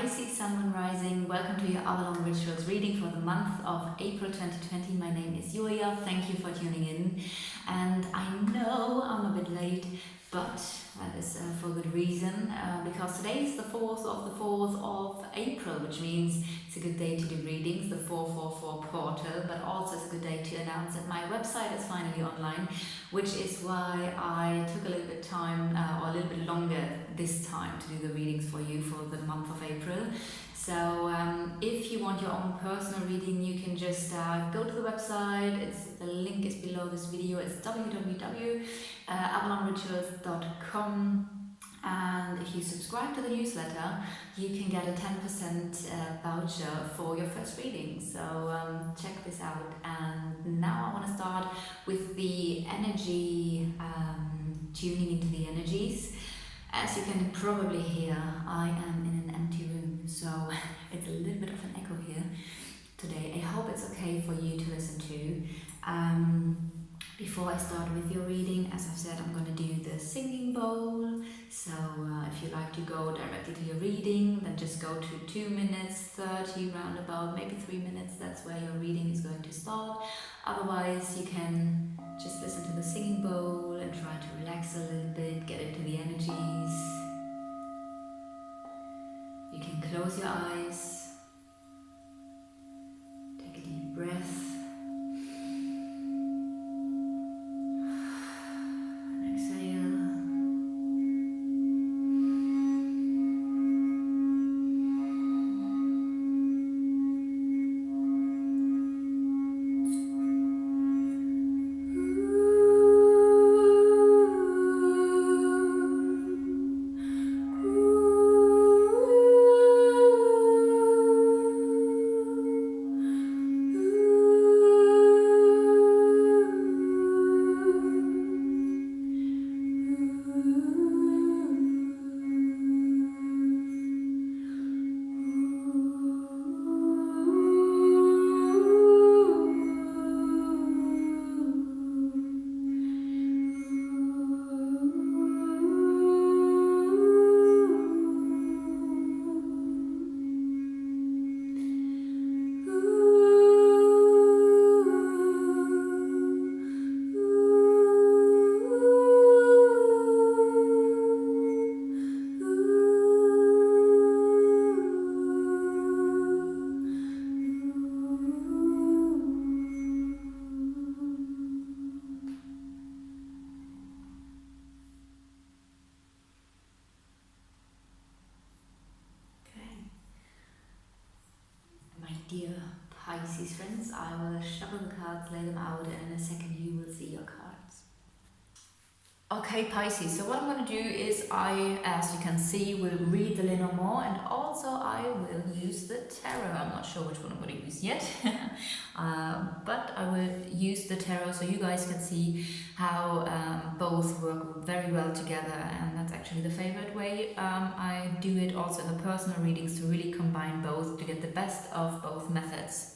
Pisces, Sun, Moon, Rising. Welcome to your Avalon Rituals reading for the month of April 2020. My name is Julia. Thank you for tuning in. And I know I'm a bit late, but that is for good reason, because today is the 4th of April, which means it's a good day to do readings, the 444 portal, but also it's a good day to announce that my website is finally online, which is why I took a little bit time, or a little bit longer this time to do the readings for you for the month of April. So if you want your own personal reading, you can just go to the website. The link is below this video. It's www.avalonrituals.com, and if you subscribe to the newsletter, you can get a 10% voucher for your first reading. So check this out. And now I want to start with the energy, tuning into the energies. As you can probably hear, I am in an empty room, so it's a little bit of an echo here today. I hope it's okay for you to listen to. Before I start with your reading, as I've said, I'm going to do the singing bowl. So if you like to go directly to your reading, then just go to 2 minutes 30 roundabout, maybe 3 minutes. That's where your reading is going to start. Otherwise, you can just listen to the singing bowl and try to relax a little bit, get into the energies. You can close your eyes, take a deep breath. Dear Pisces friends, I will shuffle the cards, lay them out, and in a second you will see your cards. Okay, Pisces, so what I'm going to do is as you can see, will read the Lenormand, and also I will use the tarot. I'm not sure which one I'm going to use yet, but I will use the tarot so you guys can see how both work very well together, and that's actually the favorite way. I do it also in the personal readings to really combine both to get the best of both methods.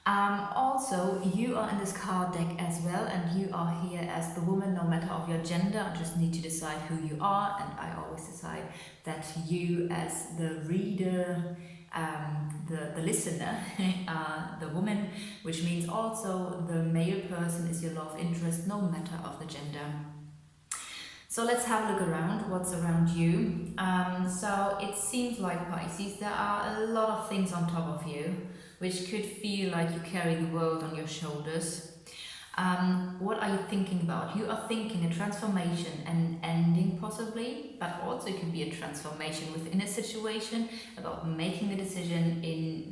Also, you are in this card deck as well, and you are here as the woman, no matter of your gender. I just need to decide who you are, and I always decide that you as the reader, the listener, the woman, which means also the male person is your love interest, no matter of the gender. So let's have a look around, what's around you. So it seems like, Pisces, there are a lot of things on top of you, which could feel like you carry the world on your shoulders. What are you thinking about? You are thinking a transformation, an ending possibly, but also it could be a transformation within a situation, about making a decision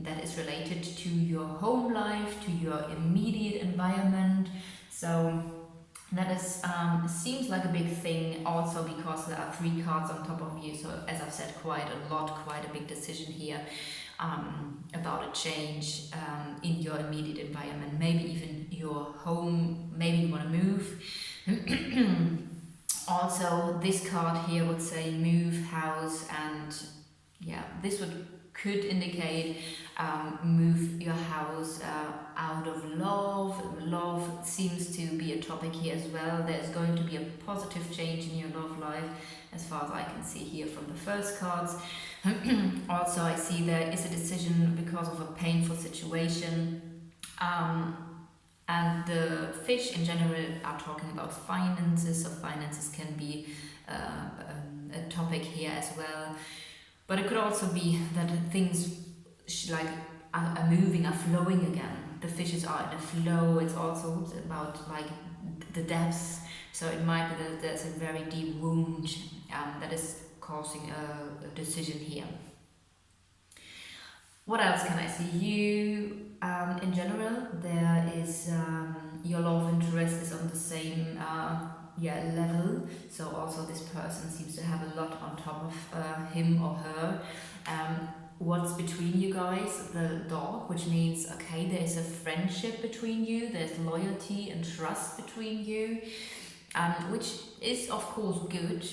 that is related to your home life, to your immediate environment. So that is seems like a big thing, also because there are 3 cards on top of you. So as I've said, quite a big decision here. About a change in your immediate environment, maybe even your home, maybe you want to move. Also, this card here would say move, house, and yeah, this could indicate move your house out of love. Love seems to be a topic here as well. There's going to be a positive change in your love life, as far as I can see here from the first cards. Also, I see there is a decision because of a painful situation. Um, and the fish in general are talking about finances, so finances can be a topic here as well. But it could also be that things like are moving, are flowing again. The fishes are in a flow. It's also about like the depths. So it might be that there's a very deep wound that is causing a decision here. What else can I see? You, in general, there is your love interest is on the same level. So also this person seems to have a lot on top of him or her. What's between you guys? The dog, which means okay, there's a friendship between you. There's loyalty and trust between you, which is of course good.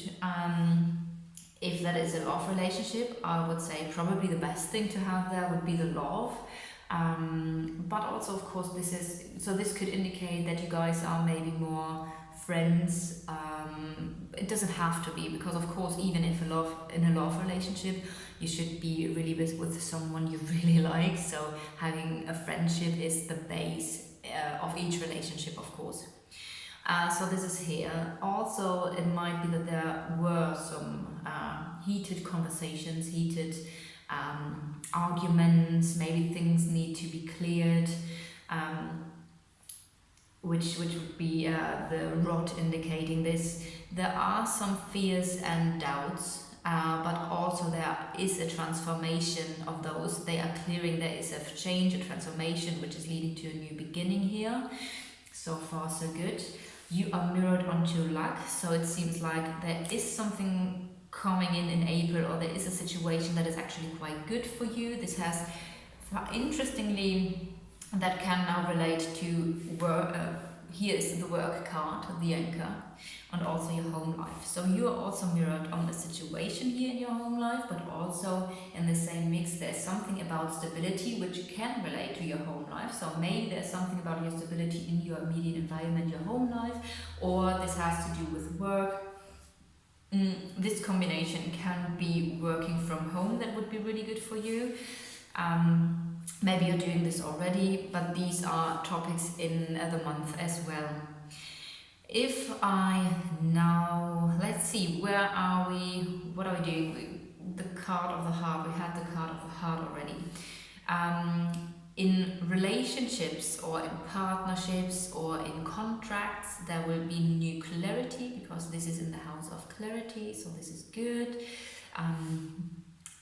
If that is a love relationship, I would say probably the best thing to have there would be the love. But also, of course, this could indicate that you guys are maybe more friends. It doesn't have to be, because of course, even if in a love relationship, you should be really with someone you really like. So having a friendship is the base of each relationship, of course. So this is here. Also, it might be that there were some heated conversations, heated arguments. Maybe things need to be cleared, which would be the rod indicating this. There are some fears and doubts. But also there is a transformation of those. They are clearing. There is a change, a transformation, which is leading to a new beginning here. So far, so good. You are mirrored onto luck, so it seems like there is something coming in April, or there is a situation that is actually quite good for you. This has, interestingly, that can now relate to work. Here is the work card, the anchor, and also your home life. So you are also mirrored on a situation here in your home life, but also in the same mix there's something about stability which can relate to your home life. So maybe there's something about your stability in your immediate environment, your home life, or this has to do with work. This combination can be working from home. That would be really good for you. Maybe you're doing this already, but these are topics in the month as well. If I now, let's see, where are we? What are we doing? The card of the heart, we had the card of the heart already. In relationships or in partnerships or in contracts, there will be new clarity, because this is in the house of clarity, so this is good.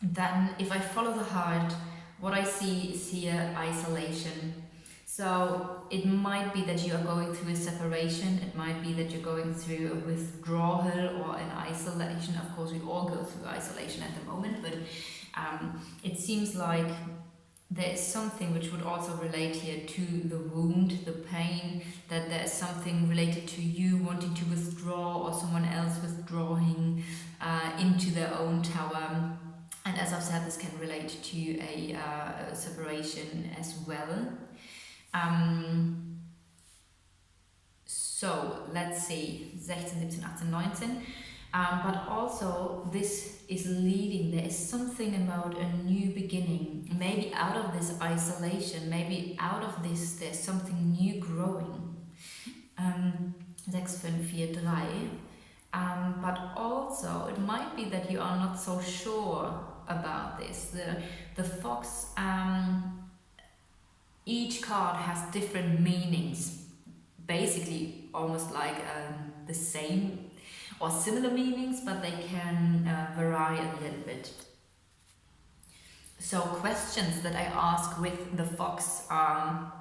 Then if I follow the heart, what I see is here isolation. So it might be that you are going through a separation, it might be that you're going through a withdrawal or an isolation. Of course, we all go through isolation at the moment, but it seems like there is something which would also relate here to the wound, the pain, that there is something related to you wanting to withdraw or someone else withdrawing into their own tower. And as I've said, this can relate to a separation as well. So let's see, 16, 17, 18, 19. But also this is leading, there is something about a new beginning. Maybe out of this isolation, maybe out of this there's something new growing. 6, 5, 4, 3. But also it might be that you are not so sure about this. The fox, each card has different meanings, basically almost like the same or similar meanings, but they can vary a little bit. So questions that I ask with the fox are,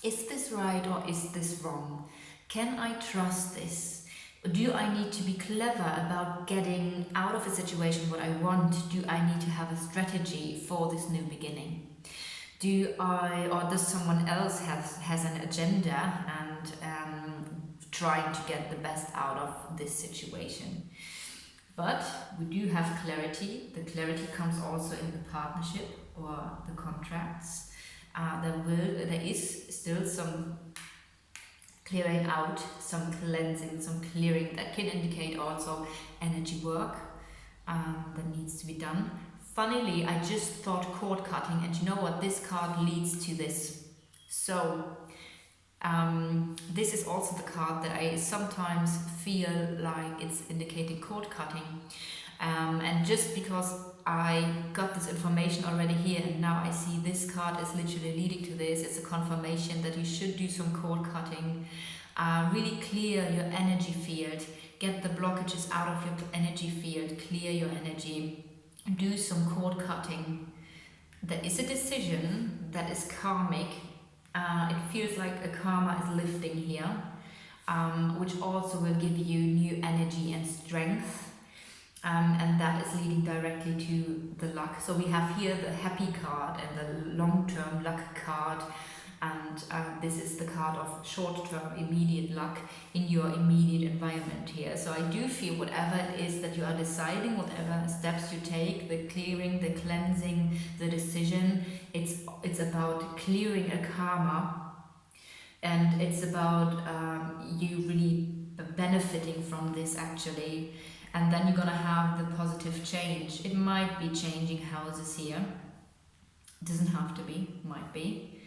is this right or is this wrong? Can I trust this? Do I need to be clever about getting out of a situation what I want? Do I need to have a strategy for this new beginning? Do I, or does someone else has an agenda and trying to get the best out of this situation? But we do have clarity. The clarity comes also in the partnership or the contracts. There is still some clearing out, some cleansing, some clearing that can indicate also energy work that needs to be done. funnily, I just thought cord cutting, and you know what? This card leads to this. So, this is also the card that I sometimes feel like it's indicating cord cutting. And just because I got this information already here and now I see this card is literally leading to this, it's a confirmation that you should do some cord cutting. Really clear your energy field, get the blockages out of your energy field, clear your energy, do some cord cutting. There is a decision that is karmic. It feels like a karma is lifting here, which also will give you new energy and strength. And that is leading directly to the luck. So we have here the happy card and the long-term luck card, and this is the card of short-term immediate luck in your immediate environment here. So I do feel whatever it is that you are deciding, whatever steps you take, the clearing, the cleansing, the decision, it's about clearing a karma, and it's about you really benefiting from this actually. And then you're gonna have the positive change. It might be changing houses here. Doesn't have to be, might be.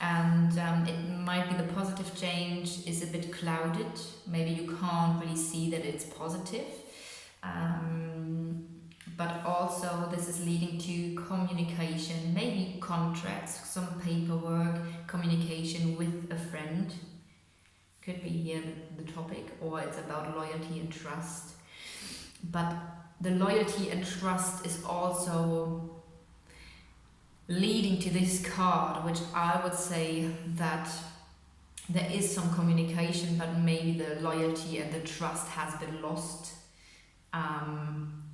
And it might be the positive change is a bit clouded. Maybe you can't really see that it's positive. But also this is leading to communication, maybe contracts, some paperwork, communication with a friend. Could be here the topic, or it's about loyalty and trust. But the loyalty and trust is also leading to this card, which I would say that there is some communication, but maybe the loyalty and the trust has been lost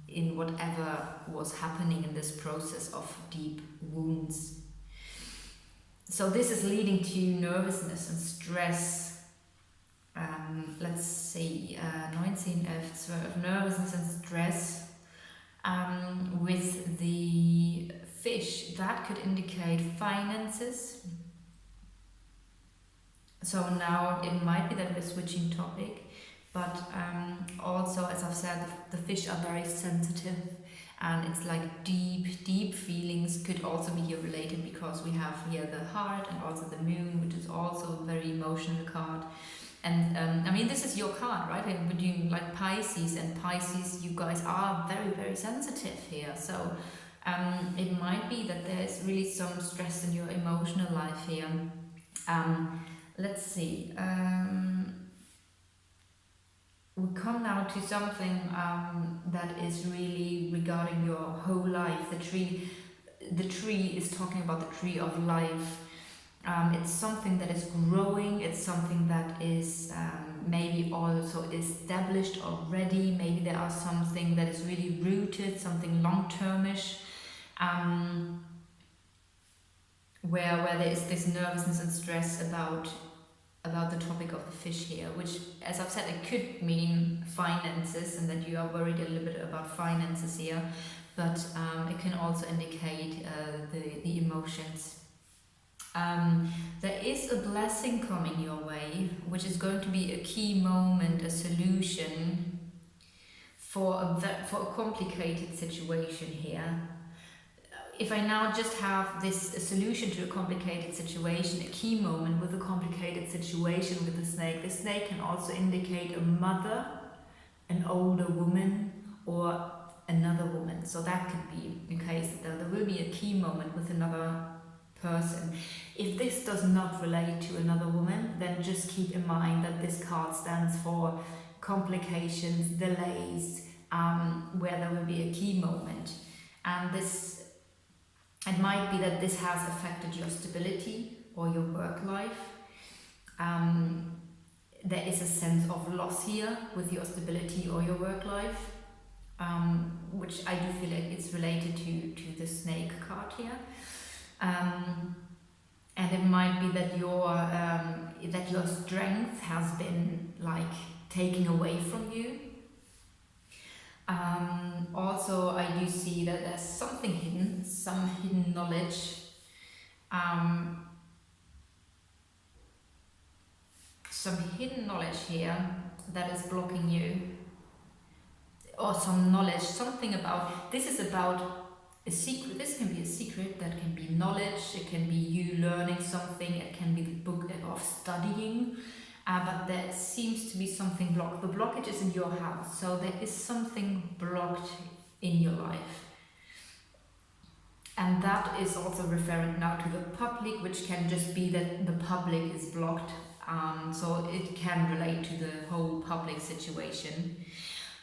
in whatever was happening in this process of deep wounds. So this is leading to nervousness and stress. Let's see, 1911, nervousness and stress. With the fish, that could indicate finances. So now it might be that we're switching topic, but also, as I've said, the fish are very sensitive, and it's like deep feelings could also be here related, because we have here the heart and also the moon, which is also a very emotional card. And I mean, this is your card, right? We're doing like Pisces, and Pisces, you guys are very sensitive here. So it might be that there's really some stress in your emotional life here. Let's see. We come now to something that is really regarding your whole life. The tree is talking about the tree of life. It's something that is growing, it's something that is maybe also established already, maybe there are something that is really rooted, something long-termish, where there is this nervousness and stress about the topic of the fish here, which, as I've said, it could mean finances, and that you are worried a little bit about finances here, but it can also indicate the emotions. There is a blessing coming your way, which is going to be a key moment, a solution for a complicated situation here. If I now just have a solution to a complicated situation, a key moment with a complicated situation with the snake can also indicate a mother, an older woman, or another woman. So that could be in case that there will be a key moment with another person. If this does not relate to another woman, then just keep in mind that this card stands for complications, delays, where there will be a key moment. And it might be that this has affected your stability or your work life. There is a sense of loss here with your stability or your work life, which I do feel like it's related to the snake card here. And it might be that your strength has been like taken away from you. Also, I do see that there's something hidden, some hidden knowledge. Some hidden knowledge here that is blocking you. Or some knowledge, something about, this is about a secret. This can be a secret, that can be knowledge, it can be you learning something, it can be the book of studying. But there seems to be something blocked. The blockage is in your house, so there is something blocked in your life. And that is also referring now to the public, which can just be that the public is blocked. So it can relate to the whole public situation.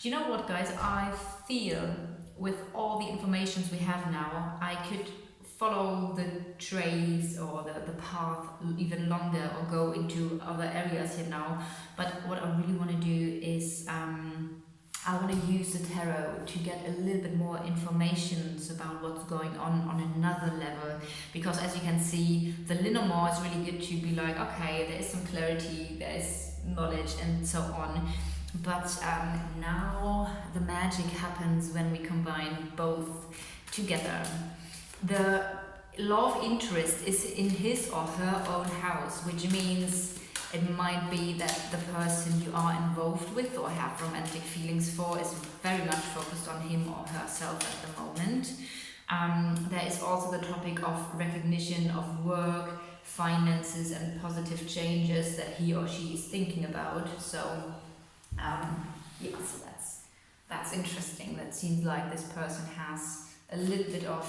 Do you know what, guys? I feel with all the informations we have now, I could follow the trace or the path even longer or go into other areas here now. But what I really want to do is I want to use the tarot to get a little bit more information about what's going on another level. Because as you can see, the Lenormand is really good to be like, okay, there is some clarity, there is knowledge and so on. But now the magic happens when we combine both together. The love interest is in his or her own house, which means it might be that the person you are involved with or have romantic feelings for is very much focused on him or herself at the moment. There is also the topic of recognition of work, finances and positive changes that he or she is thinking about. So yeah, so that's interesting. That seems like this person has a little bit of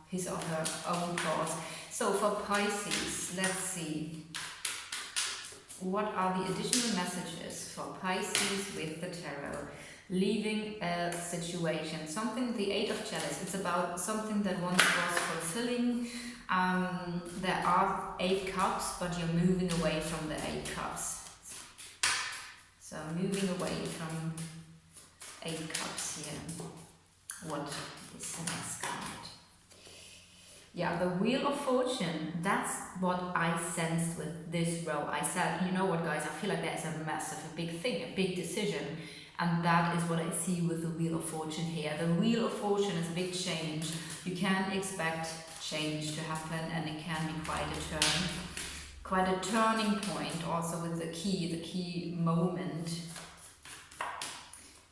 his or her own thoughts. So for Pisces, let's see. What are the additional messages for Pisces with the tarot? Leaving a situation, something, the Eight of Chalice, it's about something that once was fulfilling. There are 8 cups, but you're moving away from the 8 cups. So moving away from 8 cups here. What is the next card? Yeah, the Wheel of Fortune. That's what I sensed with this row. I said, you know what, guys, I feel like there's a massive, a big thing, a big decision. And that is what I see with the Wheel of Fortune here. The Wheel of Fortune is a big change. You can expect change to happen, and it can be quite a turning point also with the key moment.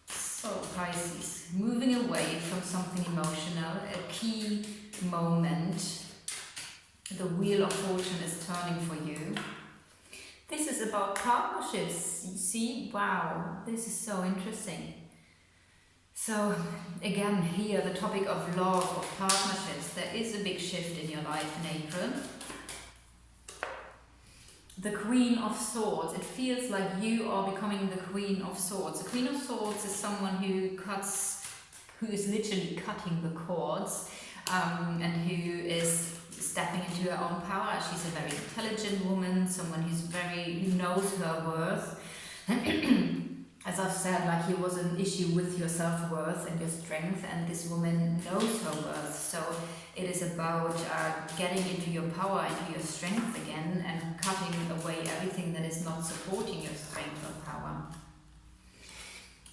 So Pisces, moving away from something emotional, a key moment. The Wheel of Fortune is turning for you. This is about partnerships, you see? Wow, this is so interesting. So again, here the topic of love, of partnerships. There is a big shift in your life in April. The Queen of Swords. It feels like you are becoming the Queen of Swords. The Queen of Swords is someone who is literally cutting the cords, and who is stepping into her own power. She's a very intelligent woman, someone who knows her worth. As I've said, like, here was an issue with your self-worth and your strength, and this woman knows her worth. So it is about getting into your power, into your strength again, and cutting away everything that is not supporting your strength or power.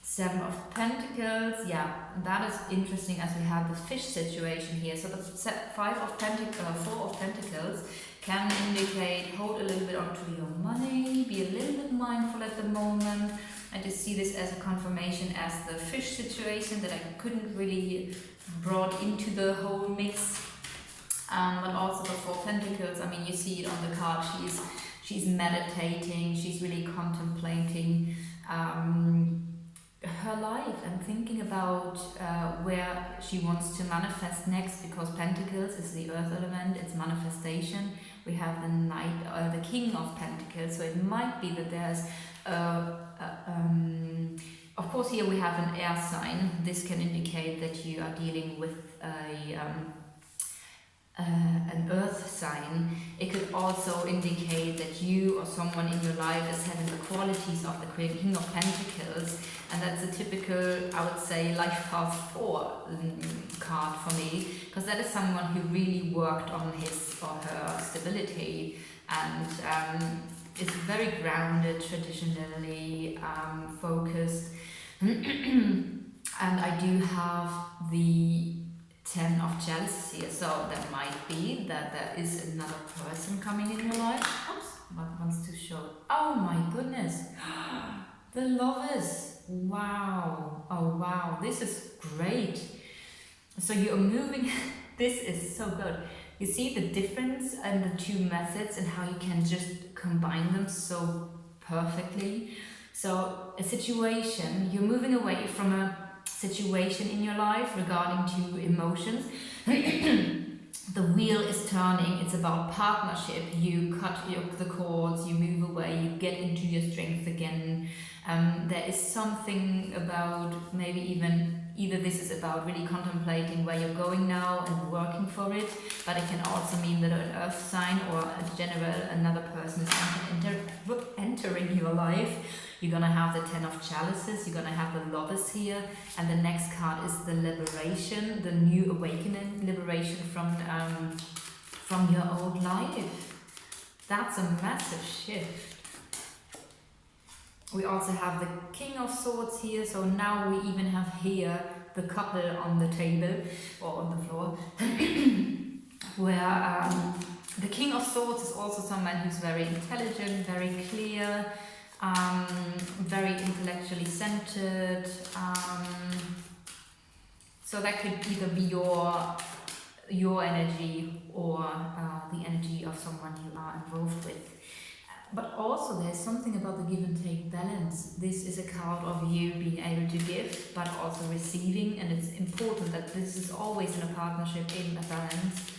7 of Pentacles, yeah, that is interesting as we have the fish situation here. So the 4 of Pentacles can indicate hold a little bit onto your money, be a little bit mindful at the moment. I just see this as a confirmation as the fish situation that I couldn't really brought into the whole mix. But also the 4 of Pentacles, I mean, you see it on the card, she's meditating, she's really contemplating her life and thinking about where she wants to manifest next, because Pentacles is the earth element, it's manifestation. We have the King of Pentacles, so it might be that there's of course here we have an air sign. This can indicate that you are dealing with an earth sign. It could also indicate that you or someone in your life is having the qualities of the King of Pentacles, and that's a typical, I would say, life path 4 card for me, because that is someone who really worked on his or her stability and is very grounded, traditionally focused. And I do have the 10 of Chalice here, so that might be that there is another person coming in your life. Oops, what wants to show? Oh my goodness, the Lovers. Wow. Oh wow, this is great. So you're moving, this is so good. You see the difference in the two methods and how you can just combine them so perfectly. So a situation, you're moving away from a situation in your life regarding to emotions. The wheel is turning, it's about partnership. You cut the cords, you move away, you get into your strength again. There is something about maybe even either this is about really contemplating where you're going now and working for it, but it can also mean that an earth sign or a general another person is entering your life. You're gonna have the 10 of chalices, you're gonna have the lovers here, and the next card is the liberation, the new awakening, liberation from your old life. That's a massive shift. We also have the King of Swords here, so now we even have here the couple on the table or on the floor, where the King of Swords is also someone who's very intelligent, very clear, very intellectually centered. So that could either be your energy or the energy of someone you are involved with. But also there's something about the give and take balance. This is a card of you being able to give, but also receiving, and it's important that this is always in a partnership, in a balance.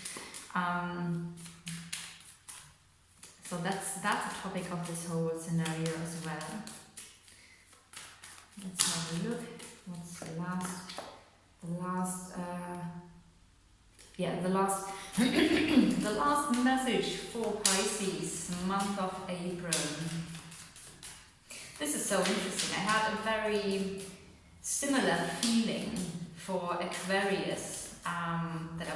So that's a topic of this whole scenario as well. Let's have a look. What's the last message for Pisces, month of April. This is so interesting. I had a very similar feeling for Aquarius that I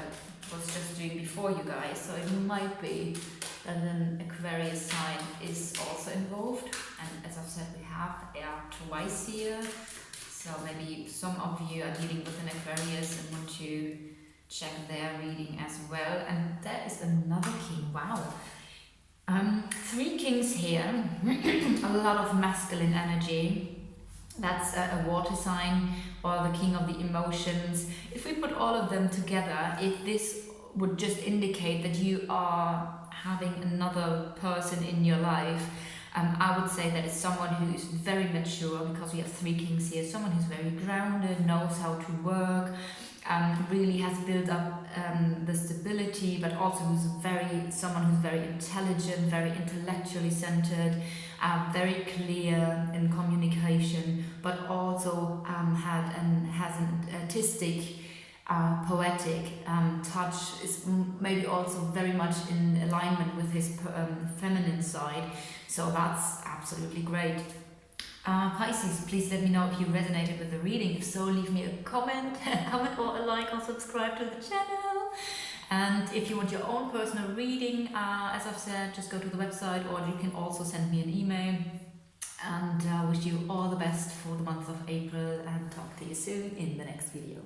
was just doing before you guys. So it might be that an Aquarius sign is also involved. And as I've said, we have air twice here. So maybe some of you are dealing with an Aquarius and want to check their reading as well. And there is another king. Wow. 3 kings here. A lot of masculine energy. That's a water sign, or the king of the emotions. If we put all of them together, this would just indicate that you are having another person in your life. I would say that it's someone who is very mature, because we have 3 kings here. Someone who's very grounded, knows how to work, really has built up the stability, but also someone who's very intelligent, very intellectually centered, very clear in communication, but also has an artistic, poetic touch, is maybe also very much in alignment with his feminine side. So that's absolutely great. Pisces, please let me know if you resonated with the reading. If so, leave me a comment or a like, or subscribe to the channel. And if you want your own personal reading, as I've said, just go to the website, or you can also send me an email. And wish you all the best for the month of April, and talk to you soon in the next video.